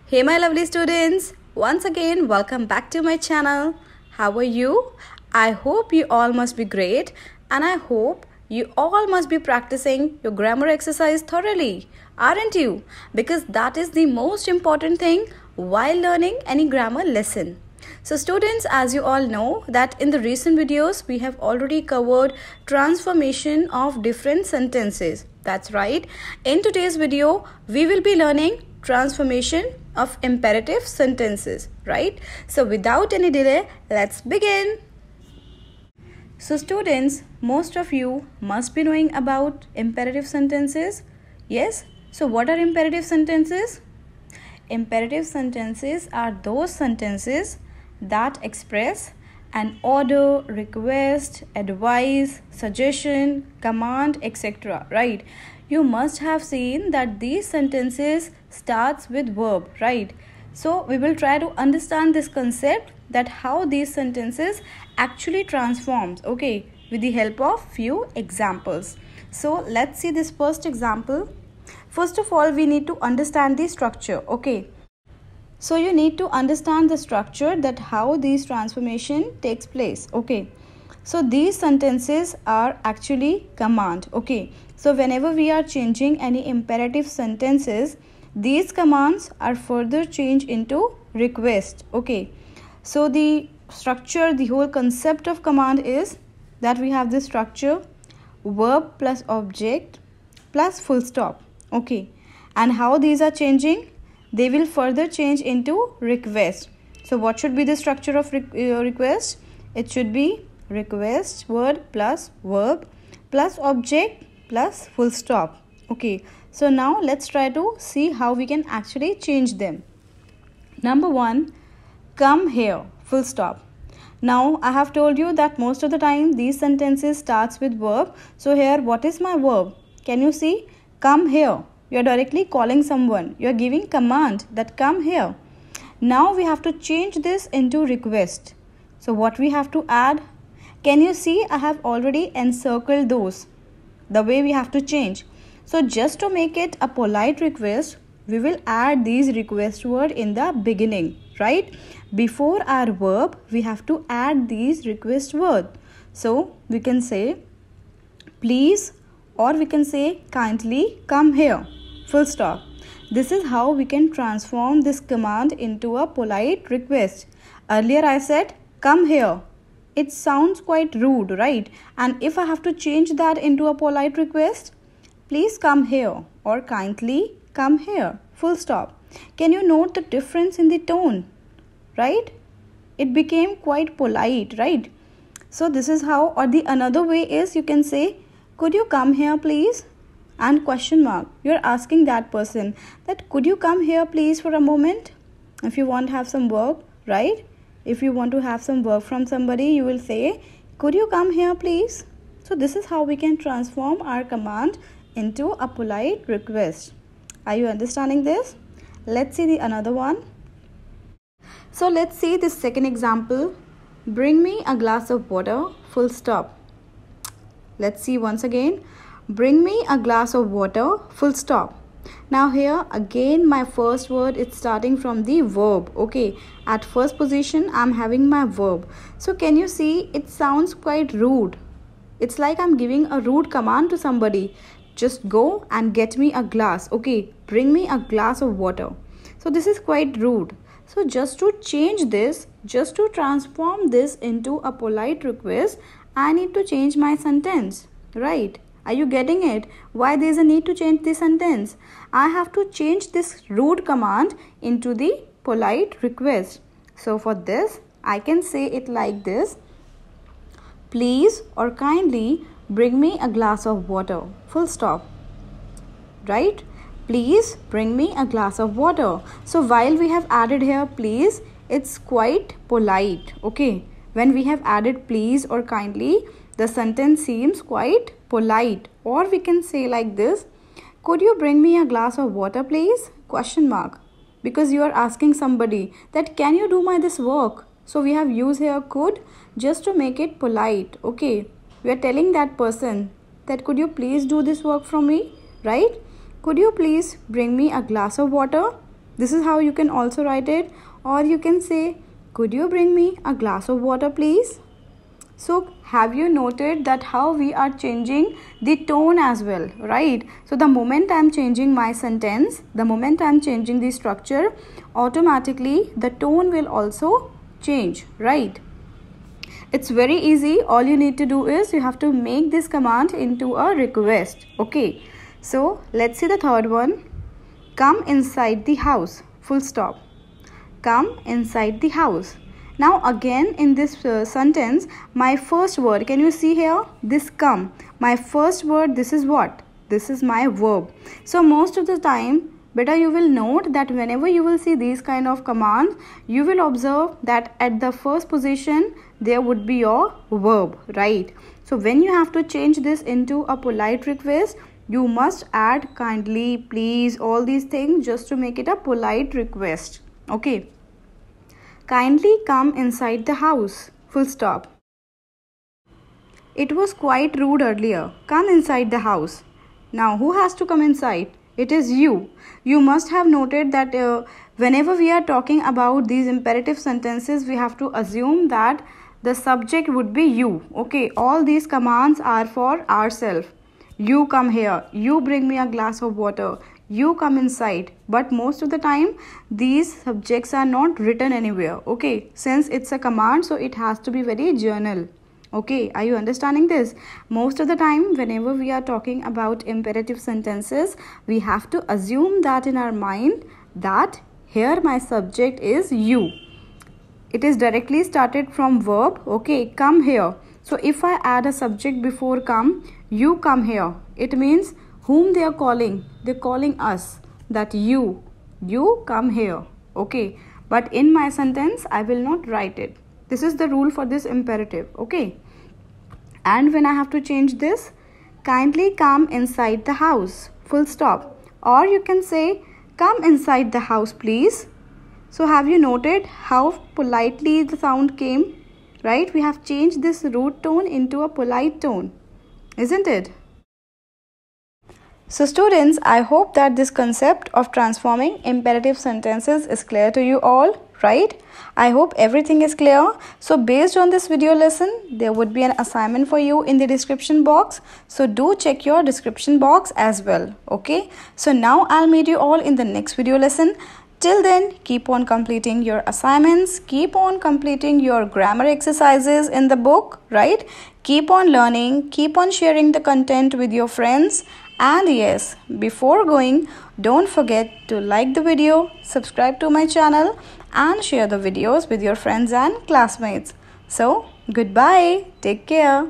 Hey my lovely students, once again welcome back to my channel. How are you? I hope you all must be great and I hope you all must be practicing your grammar exercise thoroughly, aren't you? Because that is the most important thing while learning any grammar lesson. So students, as you all know that in the recent videos we have already covered transformation of different sentences. That's right. In today's video we will be learning transformation of imperative sentences, right? So without any delay, let's begin. So students, most of you must be knowing about imperative sentences. Yes? So what are imperative sentences? Imperative sentences are those sentences that express an order, request, advice, suggestion, command, etc. Right? You must have seen that these sentences starts with verb, right? So we will try to understand this concept, that how these sentences actually transforms, okay, with the help of few examples. So let's see this first example. First of all, we need to understand the structure, okay. So you need to understand the structure, that how these transformation takes place, okay. So these sentences are actually command, okay. So whenever we are changing any imperative sentences, these commands are further changed into request, okay. So the structure, the whole concept of command is that we have this structure, verb plus object plus full stop, okay. And how these are changing? They will further change into request. So what should be the structure of request? It should be request word plus verb plus object plus full stop, okay. So now let's try to see how we can actually change them. Number one, come here, full stop. Now I have told you that most of the time these sentences starts with verb. So here what is my verb? Can you see? Come here. You are directly calling someone. You are giving command that come here. Now we have to change this into request. So what we have to add? Can you see? I have already encircled those. The way we have to change. So just to make it a polite request, we will add these request word in the beginning, right? Before our verb, we have to add these request word. So we can say please, or we can say kindly come here, full stop. This is how we can transform this command into a polite request. Earlier I said come here. It sounds quite rude, right? And if I have to change that into a polite request, please come here or kindly come here, full stop. Can you note the difference in the tone, right? It became quite polite, right? So this is how, or the another way is you can say, could you come here please? And question mark. You're asking that person that could you come here please for a moment? If you want to have some work, right? If you want to have some work from somebody, you will say, could you come here please? So this is how we can transform our command into a polite request. Are you understanding this? Let's see the another one. So let's see this second example. Bring me a glass of water, full stop. Let's see once again. Bring me a glass of water, full stop. Now here again my first word is starting from the verb, okay. At first position I'm having my verb. So can you see it sounds quite rude. It's like I'm giving a rude command to somebody. Just go and get me a glass, okay. Bring me a glass of water. So this is quite rude. So just to change this, just to transform this into a polite request, I need to change my sentence, right? Are you getting it? Why there is a need to change the sentence? I have to change this rude command into the polite request. So for this, I can say it like this. Please or kindly bring me a glass of water. Full stop. Right? Please bring me a glass of water. So while we have added here please, it's quite polite. Okay. When we have added please or kindly, the sentence seems quite polite. Or we can say like this. Could you bring me a glass of water please? Question mark. Because you are asking somebody that can you do this work? So we have used here could just to make it polite. Okay. We are telling that person that could you please do this work for me, right? Could you please bring me a glass of water? This is how you can also write it. Or you can say, could you bring me a glass of water, please? So have you noted that how we are changing the tone as well, right? So the moment I'm changing my sentence, the moment I'm changing the structure, automatically the tone will also change, right? It's very easy. All you need to do is you have to make this command into a request. Okay, so let's see the third one. Come inside the house. Full stop. Come inside the house. Now again in this sentence, my first word, can you see here? This come. My first word, this is what? This is my verb. So most of the time, better you will note that whenever you will see these kind of commands, you will observe that at the first position there would be your verb, right? So when you have to change this into a polite request, you must add kindly, please, all these things just to make it a polite request. Okay, kindly come inside the house. Full stop. It was quite rude earlier. Come inside the house. Now who has to come inside? It is you. You must have noted that whenever we are talking about these imperative sentences, we have to assume that the subject would be you. Okay, all these commands are for ourselves. You come here. You bring me a glass of water. You come inside. But most of the time, these subjects are not written anywhere. Okay, since it's a command, so it has to be very general. Okay, are you understanding this? Most of the time, whenever we are talking about imperative sentences, we have to assume that in our mind that here my subject is you. It is directly started from verb. Okay, come here. So if I add a subject before come, you come here. It means whom they are calling. They're calling us. That you come here. Okay, but in my sentence, I will not write it. This is the rule for this imperative. Okay, and when I have to change this, kindly come inside the house. Full stop. Or you can say, come inside the house, please. So have you noted how politely the sound came? Right? We have changed this rude tone into a polite tone, isn't it? So students, I hope that this concept of transforming imperative sentences is clear to you all, right? I hope everything is clear. So based on this video lesson, there would be an assignment for you in the description box. So do check your description box as well. Okay. So now I'll meet you all in the next video lesson. Till then, keep on completing your assignments, keep on completing your grammar exercises in the book, right? Keep on learning, keep on sharing the content with your friends. And yes, before going, don't forget to like the video, subscribe to my channel and share the videos with your friends and classmates. So, goodbye. Take care.